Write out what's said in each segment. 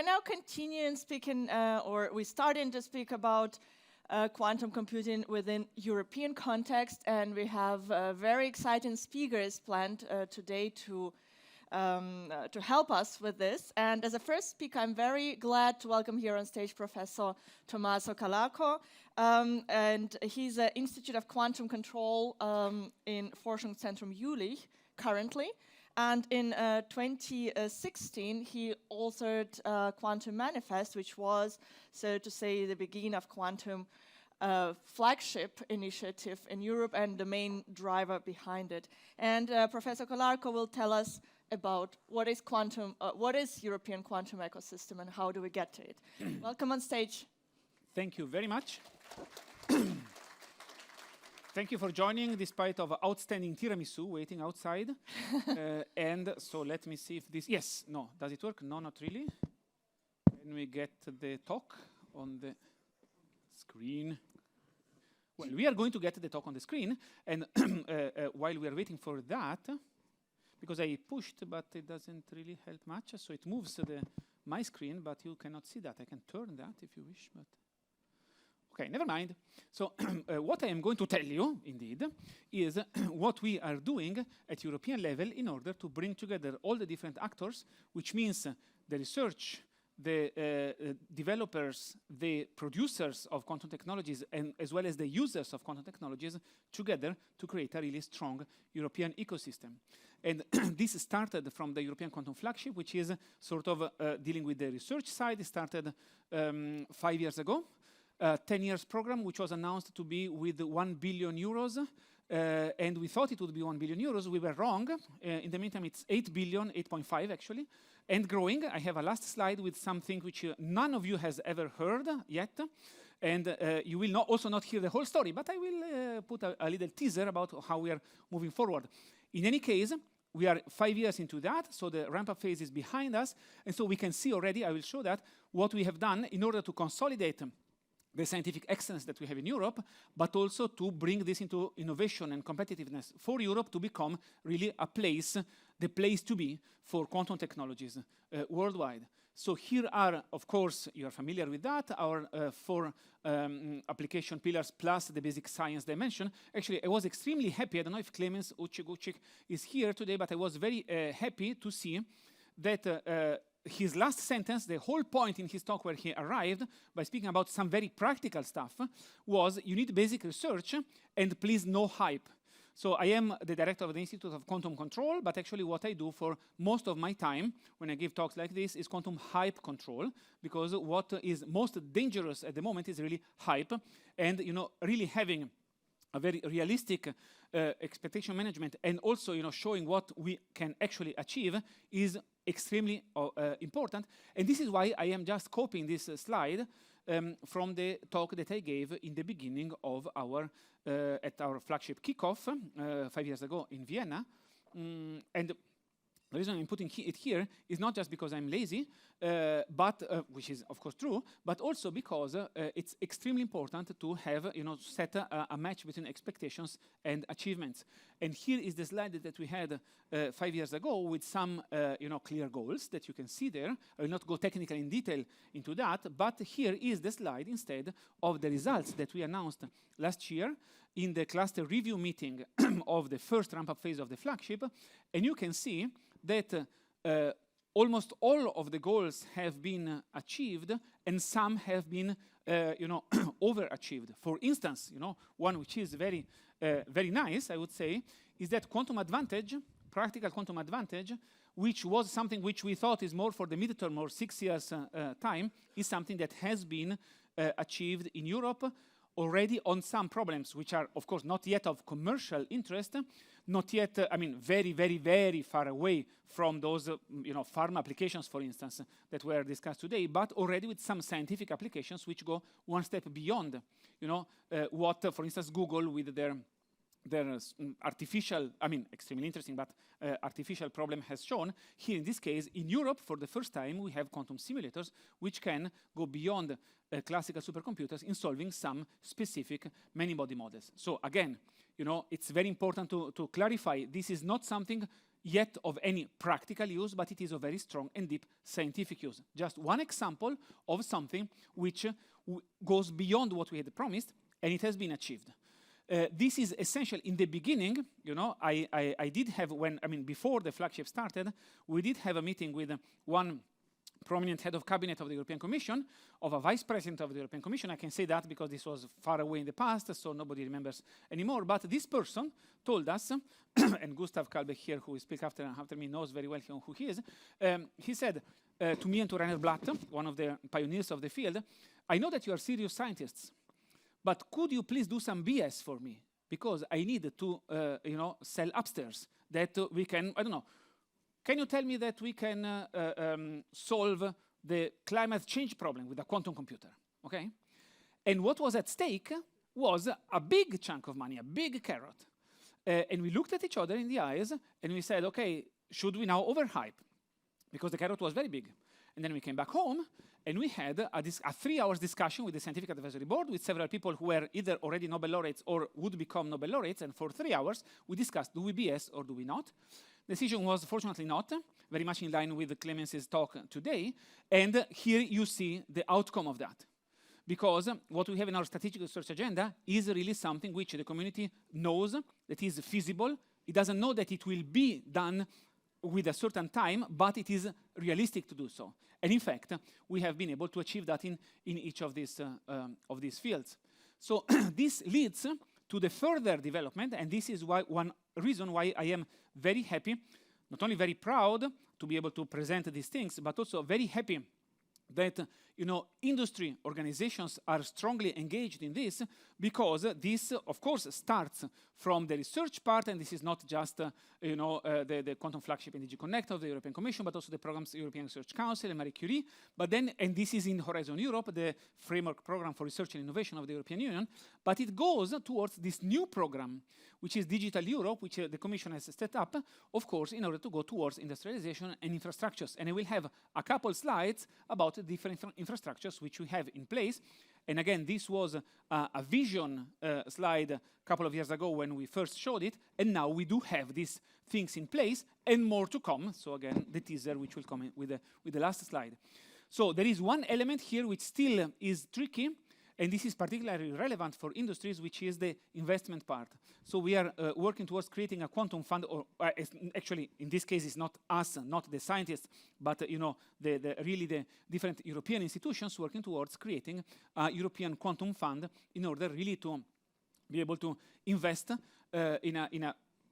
now continue and speaking, or we starting to speak about quantum computing within European context, and we have very exciting speakers planned today to help us with this. And as a first speaker, I'm very glad to welcome here on stage Professor Tommaso Calarco, and he's an Institute of Quantum Control in Forschungszentrum Jülich currently. And in 2016, he authored Quantum Manifest, which was, so to say, the beginning of quantum flagship initiative in Europe and the main driver behind it. And Professor Calarco will tell us about what is quantum, what is European quantum ecosystem, and how do we get to it. Welcome on stage. Thank you very much. Thank you for joining, despite of outstanding tiramisu waiting outside. And so let me see if this, yes, no, does it work? No, not really. Can we get the talk on the screen? Well, we are going to get the talk on the screen, and while we are waiting for that, because I pushed, but it doesn't really help much, so it moves my screen, but you cannot see that. I can turn that if you wish, but okay, never mind. So what I am going to tell you, indeed, is what we are doing at European level in order to bring together all the different actors, which means the research, the developers, the producers of quantum technologies, and as well as the users of quantum technologies together to create a really strong European ecosystem. And this started from the European Quantum Flagship, which is sort of dealing with the research side. It started 5 years ago. 10 years program, which was announced to be with 1 billion euros. And we thought it would be 1 billion euros. We were wrong. In the meantime, it's 8 billion, 8.5 actually, and growing. I have a last slide with something which none of you has ever heard yet. And you will also not hear the whole story, but I will put a little teaser about how we are moving forward. In any case, we are 5 years into that, so the ramp-up phase is behind us. And so we can see already, I will show that, what we have done in order to consolidate the scientific excellence that we have in Europe, but also to bring this into innovation and competitiveness for Europe to become really a place, the place to be for quantum technologies worldwide. So here are, of course, you are familiar with that, our 4 application pillars plus the basic science dimension. Actually, I was extremely happy, I don't know if Clemens Ucik is here today, but I was very happy to see that his last sentence, the whole point in his talk where he arrived by speaking about some very practical stuff, was you need basic research and please no hype. So I am the director of the Institute of Quantum Control, but actually what I do for most of my time when I give talks like this is quantum hype control, because what is most dangerous at the moment is really hype, and really having a very realistic expectation management, and also showing what we can actually achieve is extremely important. And this is why I am just copying this slide from the talk that I gave in the beginning of our at our flagship kickoff 5 years ago in Vienna. And the reason I'm putting it here is not just because I'm lazy, but which is of course true, but also because it's extremely important to have set a match between expectations and achievements. And here is the slide that we had 5 years ago with some clear goals that you can see there. I will not go technically in detail into that, but here is the slide instead of the results that we announced last year in the cluster review meeting of the first ramp-up phase of the flagship. And you can see that almost all of the goals have been achieved, and some have been, overachieved. For instance, one which is very, very nice, I would say, is that quantum advantage, practical quantum advantage, which was something which we thought is more for the midterm or 6 years time, is something that has been achieved in Europe already on some problems, which are, of course, not yet of commercial interest, not yet, very, very, very far away from those, pharma applications, for instance, that were discussed today, but already with some scientific applications which go one step beyond, what, for instance, Google with their artificial, extremely interesting, but artificial problem has shown. Here in this case, in Europe, for the first time, we have quantum simulators which can go beyond classical supercomputers in solving some specific many-body models. So again, it's very important to clarify, this is not something yet of any practical use, but it is of very strong and deep scientific use. Just one example of something which goes beyond what we had promised, and it has been achieved. This is essential. In the beginning, I did have, before the flagship started, we did have a meeting with one prominent head of cabinet of the European Commission, of a vice president of the European Commission. I can say that because this was far away in the past, so nobody remembers anymore. But this person told us, and Gustav Kalbeck here, who will speak after me, knows very well who he is. He said to me and to Rainer Blatt, one of the pioneers of the field, I know that you are serious scientists, but could you please do some BS for me? Because I need to, sell upstairs that we can, I don't know, can you tell me that we can solve the climate change problem with a quantum computer, okay? And what was at stake was a big chunk of money, a big carrot. And we looked at each other in the eyes and we said, okay, should we now overhype? Because the carrot was very big. And then we came back home and we had a 3-hour discussion with the Scientific Advisory Board with several people who were either already Nobel laureates or would become Nobel laureates. And for 3 hours, we discussed, do we BS or do we not? The decision was fortunately not, very much in line with Clemens's talk today. And here you see the outcome of that. Because what we have in our strategic research agenda is really something which the community knows that is feasible. It doesn't know that it will be done with a certain time, but it is realistic to do so. And in fact, we have been able to achieve that in each of these fields. So this leads to the further development, and this is one reason why I am very happy, not only very proud to be able to present these things, but also very happy that industry organizations are strongly engaged in this, because this, of course, starts from the research part, and this is not just the quantum flagship and DG Connect of the European Commission, but also the programs European Research Council and Marie Curie. But then, and this is in Horizon Europe, the framework program for research and innovation of the European Union. But it goes towards this new program, which is Digital Europe, which the Commission has set up, of course, in order to go towards industrialization and infrastructures. And I will have a couple slides about the different infrastructures which we have in place. And again, this was a vision slide a couple of years ago when we first showed it, and now we do have these things in place and more to come. So again, the teaser which will come in with the last slide. So there is one element here which still is tricky, and this is particularly relevant for industries, which is the investment part. So we are working towards creating a quantum fund, or actually, in this case, it's not us, not the scientists, but really the different European institutions working towards creating a European quantum fund in order really to be able to invest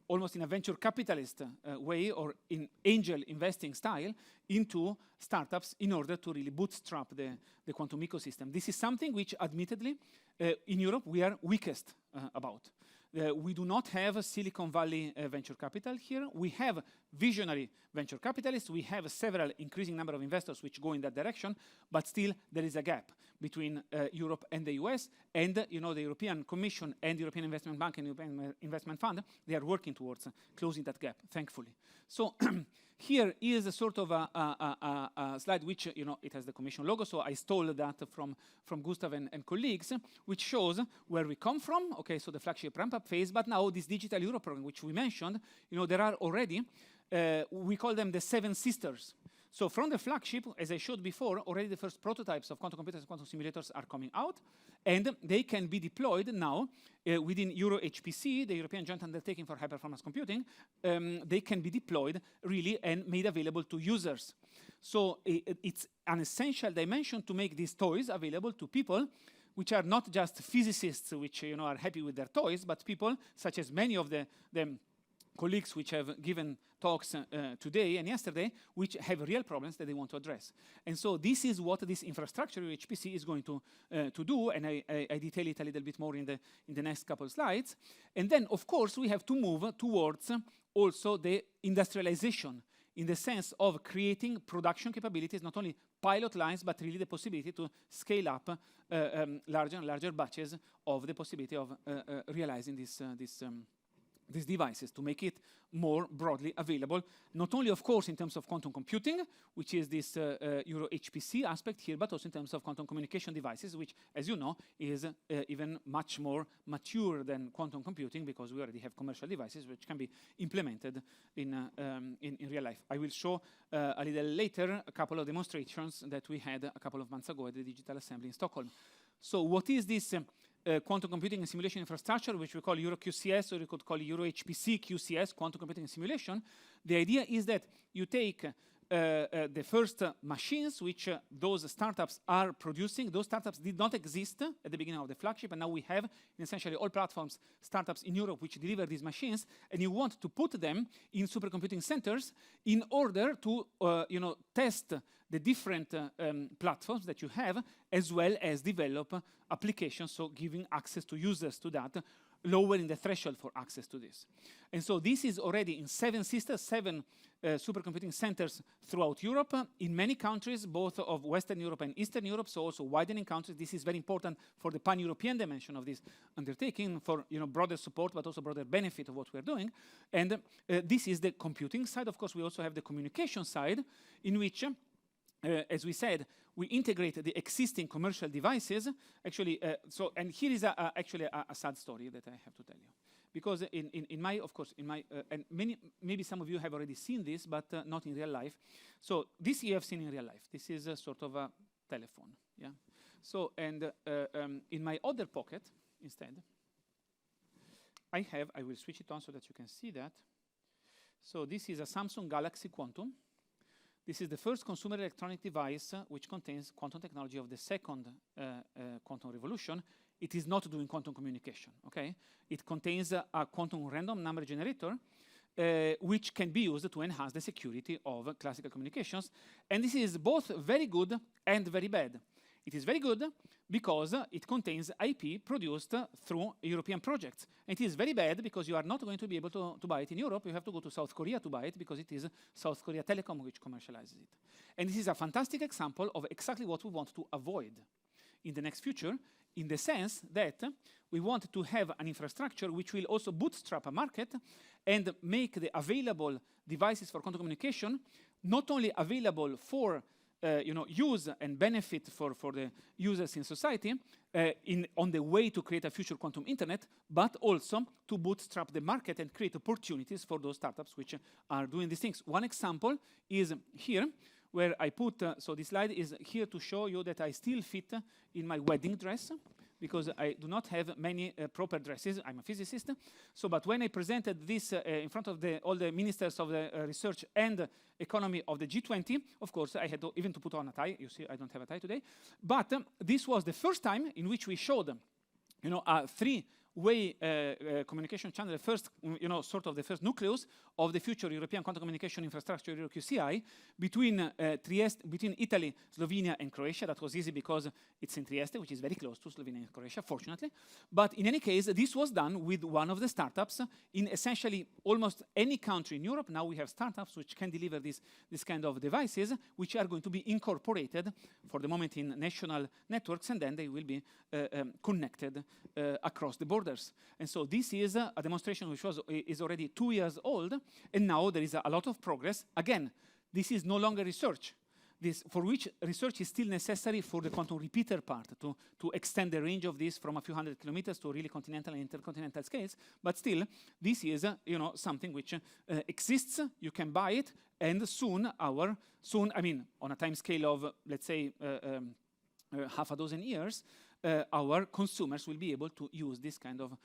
almost in a venture capitalist way, or in angel investing style, into startups in order to really bootstrap the quantum ecosystem. This is something which, admittedly, in Europe, we are weakest about. We do not have a Silicon Valley venture capital here. We have visionary venture capitalists. We have several increasing number of investors which go in that direction, but still there is a gap between Europe and the US, and the European Commission and the European Investment Bank and European Investment Fund, they are working towards closing that gap, thankfully. So here is a sort of a slide which, it has the Commission logo, so I stole that from Gustav and colleagues, which shows where we come from. Okay, so the flagship ramp-up phase, but now this Digital Europe program, which we mentioned, there are already, we call them the 7 sisters. So from the flagship, as I showed before, already the first prototypes of quantum computers and quantum simulators are coming out, and they can be deployed now within EuroHPC, the European Joint Undertaking for High Performance Computing. They can be deployed really and made available to users. So it's an essential dimension to make these toys available to people which are not just physicists which are happy with their toys, but people such as many of the colleagues which have given talks today and yesterday, which have real problems that they want to address. And so this is what this infrastructure HPC is going to do, and I detail it a little bit more in the next couple of slides. And then, of course, we have to move towards also the industrialization, in the sense of creating production capabilities, not only pilot lines, but really the possibility to scale up larger and larger batches of the possibility of realizing these devices to make it more broadly available, not only, of course, in terms of quantum computing, which is this Euro HPC aspect here, but also in terms of quantum communication devices, which, as you know, is even much more mature than quantum computing, because we already have commercial devices which can be implemented in real life. I will show a little later a couple of demonstrations that we had a couple of months ago at the Digital Assembly in Stockholm. So what is this quantum computing and simulation infrastructure, which we call Euro QCS, or you could call Euro HPC QCS, quantum computing and simulation? The idea is that you take the first machines which those startups are producing. Those startups did not exist at the beginning of the flagship, and now we have, in essentially all platforms, startups in Europe which deliver these machines, and you want to put them in supercomputing centers in order to test the different platforms that you have, as well as develop applications, so giving access to users to that, lowering the threshold for access to this. And so this is already in 7 supercomputing centers throughout Europe, in many countries, both of Western Europe and Eastern Europe, so also widening countries. This is very important for the pan-European dimension of this undertaking, for broader support, but also broader benefit of what we're doing. And this is the computing side. Of course, we also have the communication side, in which, as we said, we integrate the existing commercial devices. Actually, and here is actually a sad story that I have to tell you. Because and maybe some of you have already seen this, but not in real life. So this you have seen in real life. This is a sort of a telephone, yeah? So, and in my other pocket, instead, I will switch it on so that you can see that. So this is a Samsung Galaxy Quantum. This is the first consumer electronic device which contains quantum technology of the second quantum revolution. It is not doing quantum communication, okay? It contains a quantum random number generator which can be used to enhance the security of classical communications. And this is both very good and very bad. It is very good because it contains IP produced through European projects. And it is very bad because you are not going to be able to buy it in Europe. You have to go to South Korea to buy it, because it is South Korea Telecom which commercializes it. And this is a fantastic example of exactly what we want to avoid in the next future, in the sense that we want to have an infrastructure which will also bootstrap a market and make the available devices for quantum communication not only available for use and benefit for the users in society on the way to create a future quantum internet, but also to bootstrap the market and create opportunities for those startups which are doing these things. One example is here, where I put, so this slide is here to show you that I still fit in my wedding dress, because I do not have many proper dresses. I'm a physicist. So, but when I presented this in front of all the ministers of the research and economy of the G20, of course, I had even to put on a tie. You see, I don't have a tie today. But this was the first time in which we showed, a three-way communication channel, the first, sort of the first nucleus of the future European quantum communication infrastructure, EuroQCI, between Italy, Slovenia, and Croatia. That was easy because it's in Trieste, which is very close to Slovenia and Croatia, fortunately. But in any case, this was done with one of the startups in essentially almost any country in Europe. Now we have startups which can deliver this kind of devices, which are going to be incorporated for the moment in national networks, and then they will be connected across the borders. And so this is a demonstration which is already 2 years old, and now there is a lot of progress. Again, this is no longer research, for which research is still necessary for the quantum repeater part, to extend the range of this from a few hundred kilometers to really continental and intercontinental scales. But still, this is something which exists. You can buy it, and soon, I mean, on a time scale of, let's say, half a dozen years, our consumers will be able to use this kind of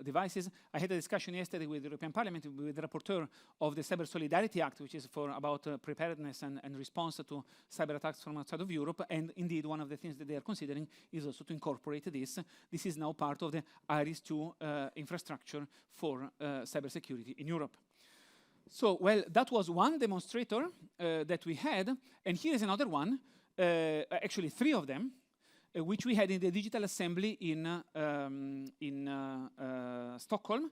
devices. I had a discussion yesterday with the European Parliament, with the rapporteur of the Cyber Solidarity Act, which is about preparedness and response to cyber attacks from outside of Europe. And indeed, one of the things that they are considering is also to incorporate this. This is now part of the IRIS2 infrastructure for cybersecurity in Europe. So, well, that was one demonstrator that we had. And here is another one, actually 3 of them, which we had in the Digital Assembly in Stockholm.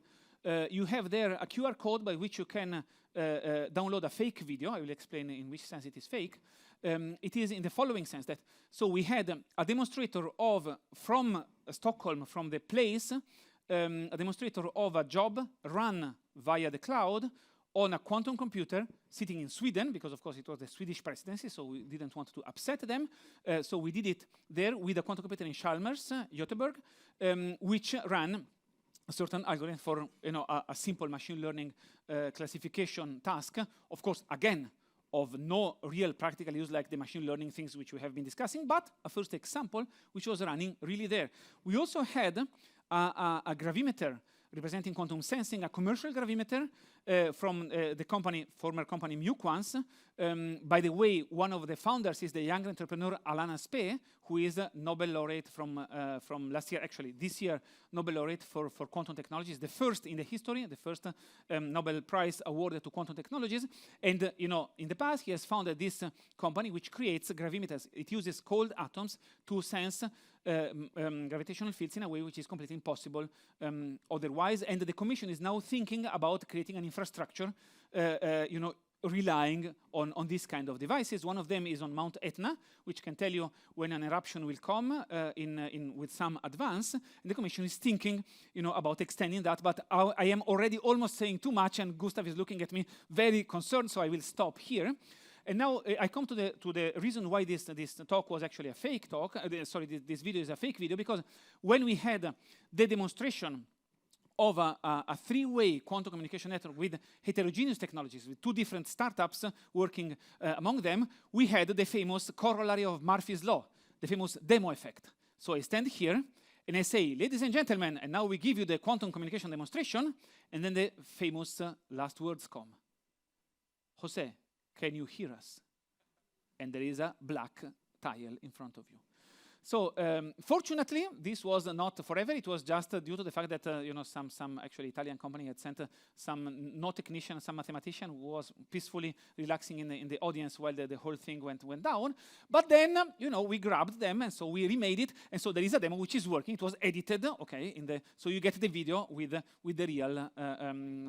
You have there a QR code by which you can download a fake video. I will explain in which sense it is fake. It is in the following sense that, so we had a demonstrator from Stockholm, from the place, a demonstrator of a job run via the cloud on a quantum computer sitting in Sweden, because of course it was the Swedish presidency, so we didn't want to upset them. So we did it there with a quantum computer in Chalmers, Göteborg, which ran a certain algorithm for a simple machine learning classification task. Of course, again, of no real practical use like the machine learning things which we have been discussing, but a first example which was running really there. We also had a gravimeter representing quantum sensing, a commercial gravimeter from the former company Muquans. By the way, one of the founders is the young entrepreneur Alana Spee, who is a Nobel laureate from last year, actually this year, Nobel laureate for quantum technologies, the first in the history, the first Nobel Prize awarded to quantum technologies. And in the past, he has founded this company which creates gravimeters. It uses cold atoms to sense gravitational fields in a way which is completely impossible otherwise. And the Commission is now thinking about creating an infrastructure, relying on these kind of devices. One of them is on Mount Etna, which can tell you when an eruption will come with some advance. And the Commission is thinking, about extending that. But I am already almost saying too much, and Gustav is looking at me very concerned, so I will stop here. And now I come to the reason why this talk was actually a fake talk. This video is a fake video, because when we had the demonstration of a three-way quantum communication network with heterogeneous technologies, with two different startups working among them, we had the famous corollary of Murphy's Law, the famous demo effect. So I stand here and I say, ladies and gentlemen, and now we give you the quantum communication demonstration, and then the famous last words come. Jose, can you hear us? And there is a black tile in front of you. So fortunately, this was not forever. It was just due to the fact that some actually Italian company had sent some no technician, some mathematician who was peacefully relaxing in the audience while the whole thing went down. But then we grabbed them, and so we remade it. And so there is a demo which is working. It was edited, okay, so you get the video with the real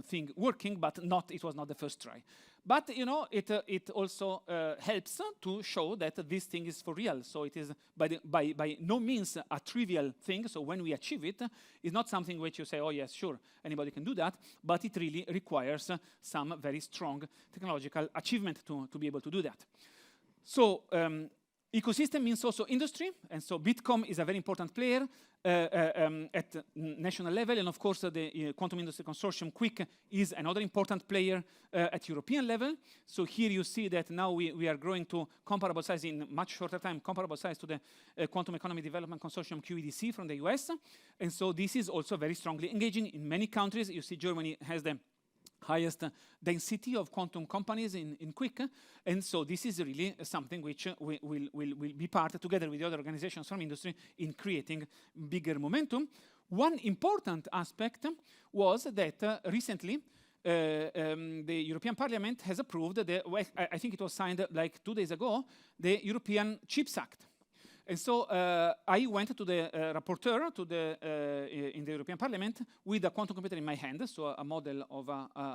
thing working, but it was not the first try. But it also helps to show that this thing is for real. So it is by no means a trivial thing. So when we achieve it, it's not something which you say, oh yes, sure, anybody can do that. But it really requires some very strong technological achievement to be able to do that. So ecosystem means also industry, and so Bitkom is a very important player at national level, and of course the Quantum Industry Consortium, QUIC, is another important player at European level. So here you see that now we are growing to comparable size in much shorter time, comparable size to the Quantum Economy Development Consortium, QEDC, from the US. And so this is also very strongly engaging in many countries. You see Germany has the highest density of quantum companies in QUIC, and so this is really something which will be part, together with the other organizations from industry, in creating bigger momentum. One important aspect was that recently the European Parliament has approved, I think it was signed like 2 days ago, the European Chips Act. And so I went to the rapporteur in the European Parliament with a quantum computer in my hand, so a model of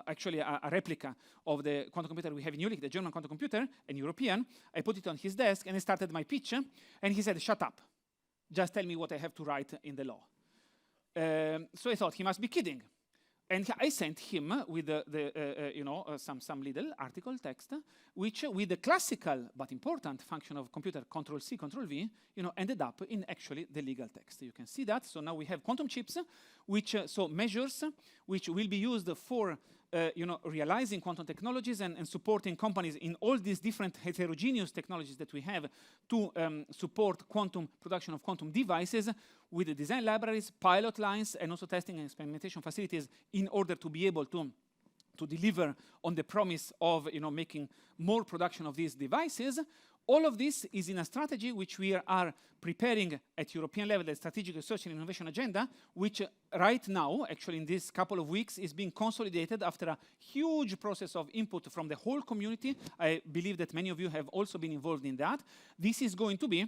actually a replica of the quantum computer we have in Jülich, the German quantum computer, and European. I put it on his desk and I started my pitch, and he said, "Shut up, just tell me what I have to write in the law." So I thought he must be kidding. And I sent him with some little article text, which with the classical but important function of computer Control-C, Control-V, ended up in actually the legal text. You can see that. So now we have quantum chips, which measures which will be used for realizing quantum technologies and supporting companies in all these different heterogeneous technologies that we have to support production of quantum devices with the design libraries, pilot lines, and also testing and experimentation facilities in order to be able to deliver on the promise of making more production of these devices. All of this is in a strategy which we are preparing at European level, the Strategic Research and Innovation Agenda, which right now, actually in this couple of weeks, is being consolidated after a huge process of input from the whole community. I believe that many of you have also been involved in that. This is going to be,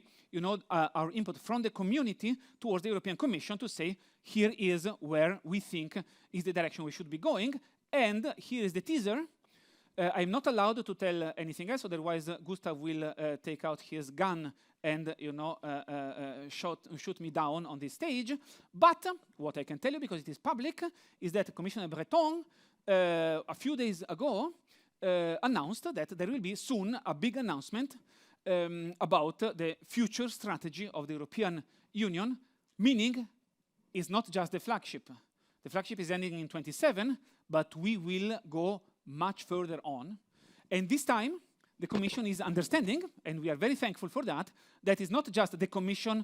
our input from the community towards the European Commission to say, here is where we think is the direction we should be going. And here is the teaser. I'm not allowed to tell anything else, otherwise Gustav will take out his gun and, you know, shoot me down on this stage. But what I can tell you, because it is public, is that Commissioner Breton, a few days ago, announced that there will be soon a big announcement about the future strategy of the European Union, meaning it's not just the flagship. The flagship is ending in 27, but we will go much further on. And this time, the Commission is understanding, and we are very thankful for that, that it's not just the Commission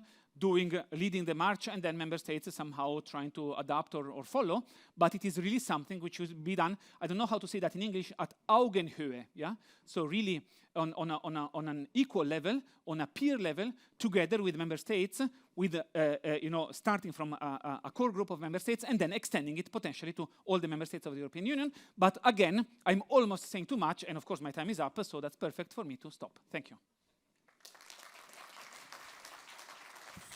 leading the march and then member states somehow trying to adapt or follow, but it is really something which will be done, I don't know how to say that in English, at Augenhöhe, yeah? So really on an equal level, on a peer level, together with member states, with, you know, starting from a core group of member states and then extending it potentially to all the member states of the European Union. But again, I'm almost saying too much, and of course my time is up, so that's perfect for me to stop. Thank you.